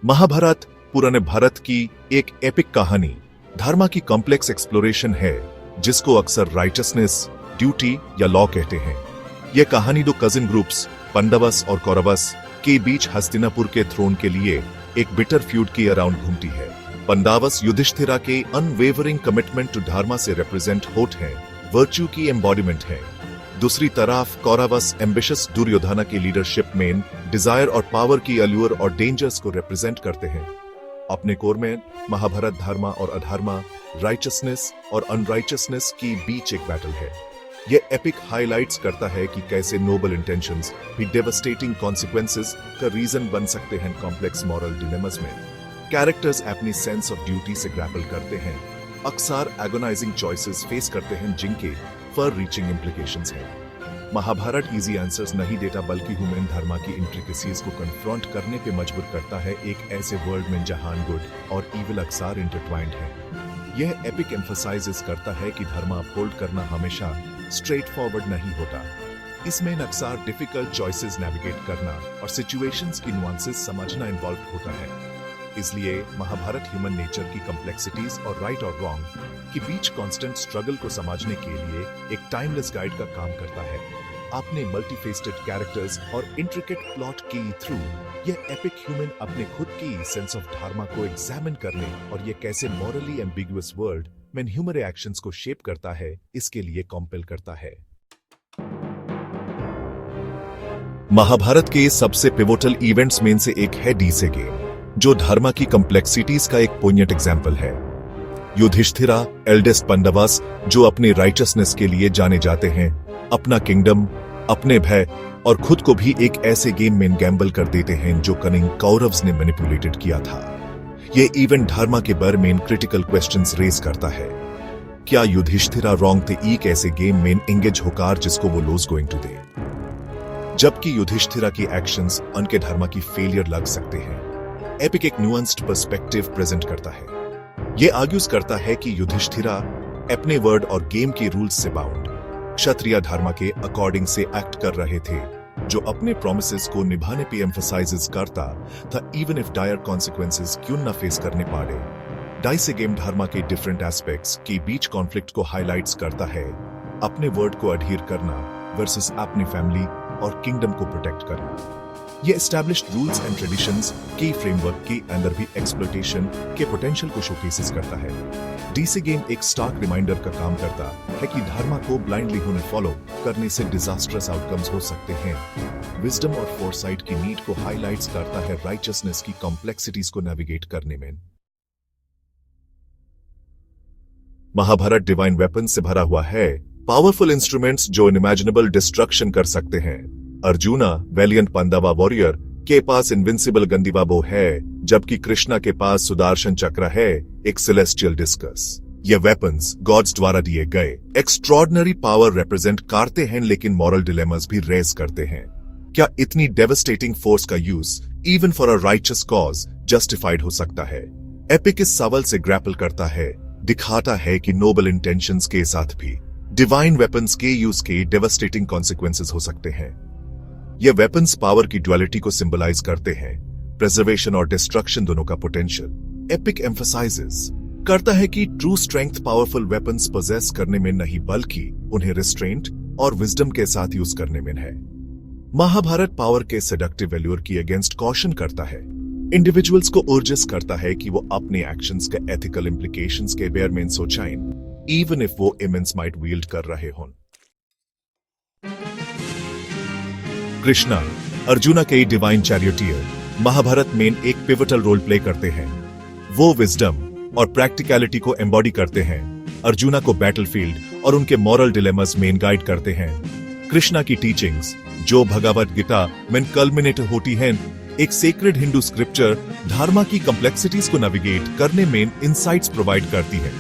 महाभारत पुराने भारत की एक एपिक कहानी धर्म की कॉम्प्लेक्स एक्सप्लोरेशन है जिसको अक्सर राइटसनेस, ड्यूटी या लॉ कहते हैं। यह कहानी दो कजिन ग्रुप्स पांडवस और कौरवस के बीच हस्तिनापुर के थ्रोन के लिए एक बिटर फ्यूड के अराउंड घूमती है। पांडवस युधिष्ठिरा के अनवेवरिंग कमिटमेंट टू धर्म से रिप्रेजेंट होते हैं, वर्च्यू की एम्बॉडीमेंट है। दूसरी तरफ कौरवस एम्बिशियस दुर्योधना की लीडरशिप में डिजायर और पावर की अल्यूर और डेंजर्स को रिप्रेजेंट करते हैं। अपने कोर में महाभारत धर्म और अधर्म, राइचसनेस और अनराइचसनेस की बीच एक बैटल है। यह एपिक हाइलाइट्स करता है कि कैसे नोबल इंटेंशंस भी डेवास्टेटिंग कॉन्सिक्वेंसेस का रीजन बन सकते हैं कॉम्प्लेक्स मॉरल डिलेमास में। कैरेक्टर्स अपनी सेंस ऑफ ड्यूटी से ग्रैपल करते हैं, अक्सर एगोनाइजिंग चॉइसेस फेस करते हैं जिनके फर रीचिंग इम्प्लीकेशंस हैं। महाभारत इजी आंसर्स नहीं देता बल्कि ह्यूमन धर्म की इंट्रिकेसीज को कन्फ्रंट करने पे मजबूर करता है, एक ऐसे वर्ल्ड में जहां गुड और इविल अक्सर इंटरट्वाइंड है। यह एपिक एम्फसाइजेस करता है कि धर्म अपहोल्ड करना हमेशा स्ट्रेट फॉरवर्ड नहीं होता। इसमें अक्सर डिफिकल्ट चॉइसेस नेविगेट करना और सिचुएशंस की नुआंसेस समझना इन्वॉल्व होता है। इसलिए महाभारत ह्यूमन नेचर की कॉम्प्लेक्सिटीज और राइट और रॉन्ग के बीच कांस्टेंट स्ट्रगल को समझने के लिए एक टाइमलेस गाइड का काम करता है। आपने मल्टीफेस्टेड कैरेक्टर्स और इंट्रिकेट प्लॉट के थ्रू यह एपिक ह्यूमन अपने खुद की सेंस ऑफ धर्म को एग्जामिन करने और यह कैसे मॉरली एम्बिगुअस वर्ल्ड में ह्यूमन रिएक्शंस को शेप करता है, इसके लिए कॉम्पेल करता है। महाभारत के सबसे पिवोटल इवेंट्स में से एक है डीसे गेम, जो धर्म की कॉम्प्लेक्सिटीज का एक पोइंट एग्जाम्पल है। युधिष्ठिरा एल्डेस्ट पांडवस जो अपने राइचसनेस के लिए जाने जाते हैं, अपना किंगडम, अपने भय और खुद को भी एक ऐसे गेम में गैम्बल कर देते हैं जो कनिंग कौरव्स ने मैनिपुलेटेड किया था। यह इवेंट धर्म के बारे में क्रिटिकल क्वेश्चंस रेज करता है। क्या युधिष्ठिरा रॉन्ग थे एक ऐसे गेम में एंगेज होकर जिसको वो लूज गोइंग टू दे, जबकि युधिष्ठिरा की एक्शंस उनके धर्म की फेलियर लग सकते हैं। एपिक एक न्यूएंस्ड पर्सपेक्टिव प्रेजेंट करता है। यह आर्ग्यूज करता है कि युधिष्ठिरा अपने वर्ड और गेम के रूल्स से बाउंड क्षत्रिय धर्म के अकॉर्डिंग से एक्ट कर रहे थे, जो अपने प्रोमिसेस को निभाने पे एम्फसाइजेस करता था इवन इफ डायर कॉन्सिक्वेंसेस क्यों न फेस करने पड़े। डाइस गेम धर्म के डिफरेंट एस्पेक्ट्स के बीच कॉन्फ्लिक्ट को हाईलाइट्स करता है, अपने वर्ड को अडहियर करना वर्सेस अपनी फैमिली और किंगडम को प्रोटेक्ट करना। ये एस्टैब्लिश्ड रूल्स एंड ट्रेडिशंस के फ्रेमवर्क के अंदर भी एक्सप्लॉयटेशन के पोटेंशियल को शोकेसेस करता है। डीसी गेम एक स्टार्क रिमाइंडर का काम करता है कि धर्म को ब्लाइंडली होने फॉलो करने से डिजास्टरस आउटकम्स हो सकते हैं। विजडम और फोरसाइट की नीड को हाईलाइट्स करता है राइचसनेस की कॉम्प्लेक्सिटीज को नेविगेट करने में। महाभारत डिवाइन वेपन से भरा हुआ है, पावरफुल इंस्ट्रूमेंट्स जो इनइमेजिनेबल डिस्ट्रक्शन कर सकते हैं। अर्जुना वैलियंट पांडवा वॉरियर के पास इनविंसिबल गंदीवा बो है, जबकि कृष्णा के पास सुदर्शन चक्र है, एक सेलेस्टियल डिस्कस। ये वेपन्स गॉड्स द्वारा दिए गए एक्स्ट्रॉर्डिनरी पावर रिप्रेजेंट करते हैं, लेकिन मॉरल डिलेमास भी रेज करते हैं। क्या इतनी डेवास्टेटिंग फोर्स का use even for a righteous cause justified हो सकता है? एपिक इस सवाल से ग्रैपल करता है, दिखाता है कि नोबल इंटेंशंस के साथ भी डिवाइन वेपन्स के यूज के डेवास्टेटिंग कॉन्सिक्वेंसेस हो सकते हैं। ये वेपन्स पावर की ड्युअलिटी को सिंबलाइज करते हैं, प्रिजर्वेशन और डिस्ट्रक्शन दोनों का पोटेंशियल। एपिक एम्फसाइजेस करता है कि true strength powerful weapons possess करने में नहीं बल्कि उन्हें रिस्ट्रेंट और विजडम के साथ यूज करने में है। महाभारत पावर के सेडक्टिव वैल्यूर की अगेंस्ट कॉशन करता है, इंडिविजुअल्स को अर्जेस करता है कि वो अपने एक्शंस के एथिकल इम्प्लीकेशंस के बेयर में सोचें, इवन इफ वो इमेंस माइट wield कर रहे हों। कृष्णा अर्जुना के डिवाइन चैरियटियर महाभारत में एक पिवटल रोल प्ले करते हैं। वो विजडम और प्रैक्टिकलिटी को एम्बॉडी करते हैं, अर्जुना को बैटलफील्ड और उनके मॉरल डिलेमास में गाइड करते हैं। कृष्णा की टीचिंग्स जो भगवद गीता में कल्मिनेट होती हैं, एक सेक्रेड हिंदू स्क्रिप्चर धर्म की कॉम्प्लेक्सिटीज को नेविगेट करने में इनसाइट्स प्रोवाइड करती है।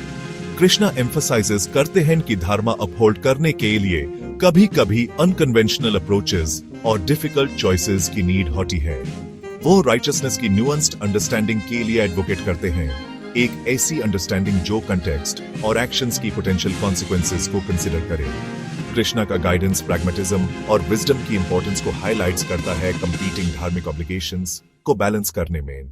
कृष्णा एम्फसाइजेस करते हैं कि धर्म अपहोल्ड करने के लिए कभी कभी अनकन्वेंशनल अप्रोचेस और डिफिकल्ट चॉइसेस की नीड होती है। वो राइचसनेस की न्यूएंस्ड अंडरस्टैंडिंग के लिए एडवोकेट करते हैं, एक ऐसी अंडरस्टैंडिंग जो कंटेक्स्ट और एक्शंस की पोटेंशियल कॉन्सिक्वेंसेस को कंसीडर करे। कृष्णा का गाइडेंस प्रैग्मेटिज्म और विजडम की इंपॉर्टेंस को हाईलाइट्स करता है, कंपीटिंग धार्मिक ऑब्लिगेशंस को बैलेंस करने में।